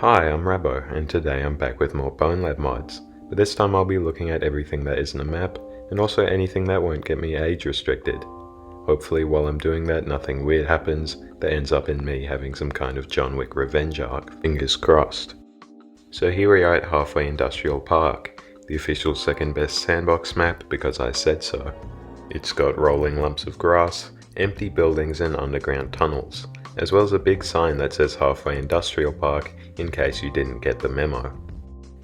Hi, I'm Rabo, and today I'm back with more Bonelab mods, but this time I'll be looking at everything that isn't a map, and also anything that won't get me age restricted. Hopefully while I'm doing that nothing weird happens that ends up in me having some kind of John Wick revenge arc, fingers crossed. So here we are at Halfway Industrial Park, the official second best sandbox map because I said so. It's got rolling lumps of grass, empty buildings and underground tunnels, as well as a big sign that says Halfway Industrial Park in case you didn't get the memo.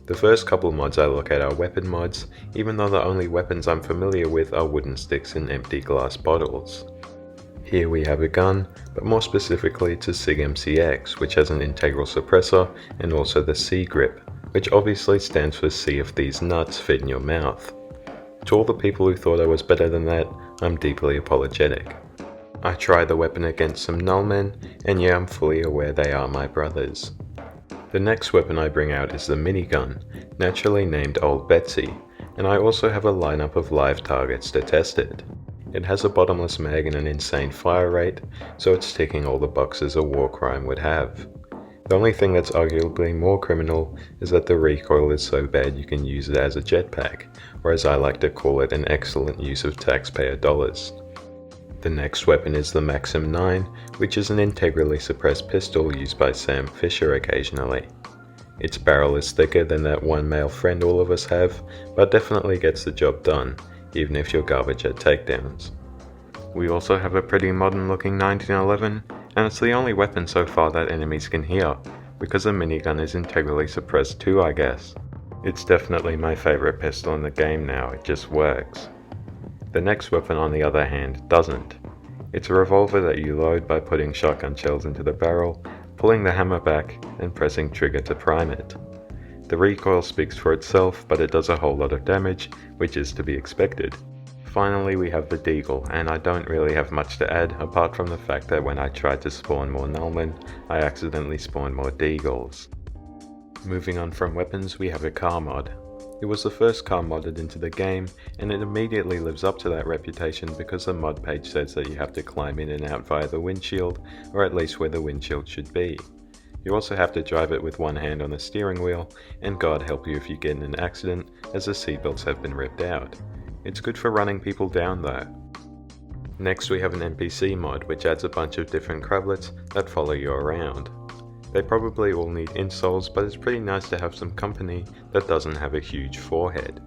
The first couple mods I look at are weapon mods, even though the only weapons I'm familiar with are wooden sticks and empty glass bottles. Here we have a gun, but more specifically it's a SIG MCX, which has an integral suppressor and also the C grip, which obviously stands for see if these nuts fit in your mouth. To all the people who thought I was better than that, I'm deeply apologetic. I tried the weapon against some nullmen, and yeah, I'm fully aware they are my brothers. The next weapon I bring out is the minigun, naturally named Old Betsy, and I also have a lineup of live targets to test it. It has a bottomless mag and an insane fire rate, so it's ticking all the boxes a war crime would have. The only thing that's arguably more criminal is that the recoil is so bad you can use it as a jetpack, or as I like to call it, an excellent use of taxpayer dollars. The next weapon is the Maxim 9, which is an integrally suppressed pistol used by Sam Fisher occasionally. Its barrel is thicker than that one male friend all of us have, but definitely gets the job done, even if you're garbage at takedowns. We also have a pretty modern looking 1911, and it's the only weapon so far that enemies can hear, because the minigun is integrally suppressed too, I guess. It's definitely my favorite pistol in the game now, it just works. The next weapon on the other hand doesn't. It's a revolver that you load by putting shotgun shells into the barrel, pulling the hammer back and pressing trigger to prime it. The recoil speaks for itself, but it does a whole lot of damage, which is to be expected. Finally we have the Deagle, and I don't really have much to add apart from the fact that when I tried to spawn more nullmen, I accidentally spawned more Deagles. Moving on from weapons, we have a car mod. It was the first car modded into the game, and it immediately lives up to that reputation because the mod page says that you have to climb in and out via the windshield, or at least where the windshield should be. You also have to drive it with one hand on the steering wheel, and God help you if you get in an accident, as the seatbelts have been ripped out. It's good for running people down though. Next we have an NPC mod, which adds a bunch of different crablets that follow you around. They probably all need insoles, but it's pretty nice to have some company that doesn't have a huge forehead.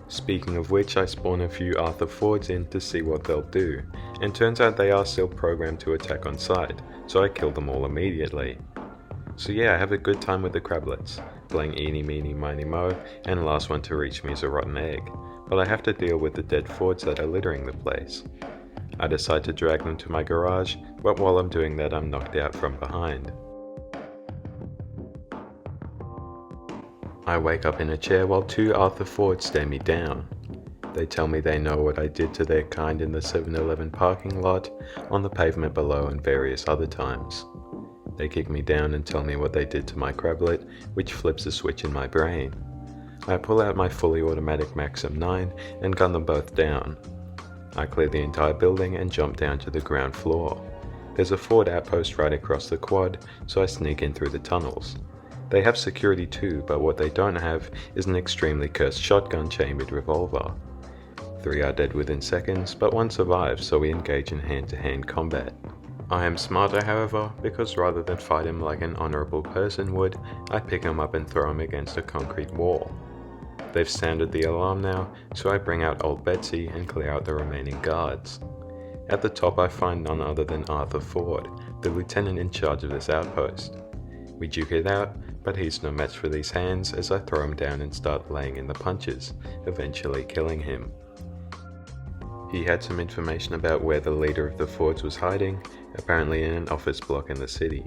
Speaking of which, I spawned a few Arthur Fords in to see what they'll do, and turns out they are still programmed to attack on sight, so I killed them all immediately. So yeah, I have a good time with the crablets, playing eeny meeny miny mo, and last one to reach me is a rotten egg, but I have to deal with the dead Fords that are littering the place. I decide to drag them to my garage, but while I'm doing that I'm knocked out from behind. I wake up in a chair while two Arthur Fords stare me down. They tell me they know what I did to their kind in the 7-Eleven parking lot, on the pavement below and various other times. They kick me down and tell me what they did to my crablet, which flips a switch in my brain. I pull out my fully automatic Maxim 9 and gun them both down. I clear the entire building and jump down to the ground floor. There's a Ford outpost right across the quad, so I sneak in through the tunnels. They have security too, but what they don't have is an extremely cursed shotgun chambered revolver. 3 are dead within seconds, but 1 survives, so we engage in hand-to-hand combat. I am smarter however, because rather than fight him like an honourable person would, I pick him up and throw him against a concrete wall. They've sounded the alarm now, so I bring out Old Betsy and clear out the remaining guards. At the top I find none other than Arthur Ford, the lieutenant in charge of this outpost. We duke it out, but he's no match for these hands as I throw him down and start laying in the punches, eventually killing him. He had some information about where the leader of the Fords was hiding, apparently in an office block in the city.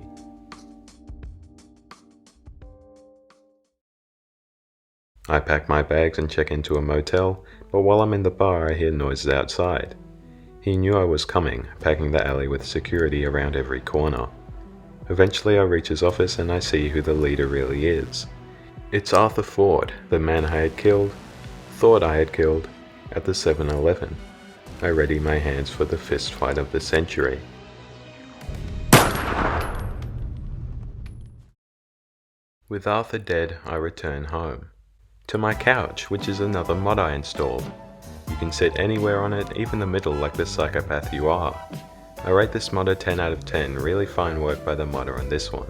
I pack my bags and check into a motel, but while I'm in the bar I hear noises outside. He knew I was coming, packing the alley with security around every corner. Eventually I reach his office and I see who the leader really is. It's Arthur Ford, the man I had thought I had killed, at the 7-Eleven. I ready my hands for the fist fight of the century. With Arthur dead, I return home. To my couch, which is another mod I installed. You can sit anywhere on it, even the middle like the psychopath you are. I rate this mod a 10 out of 10, really fine work by the modder on this one.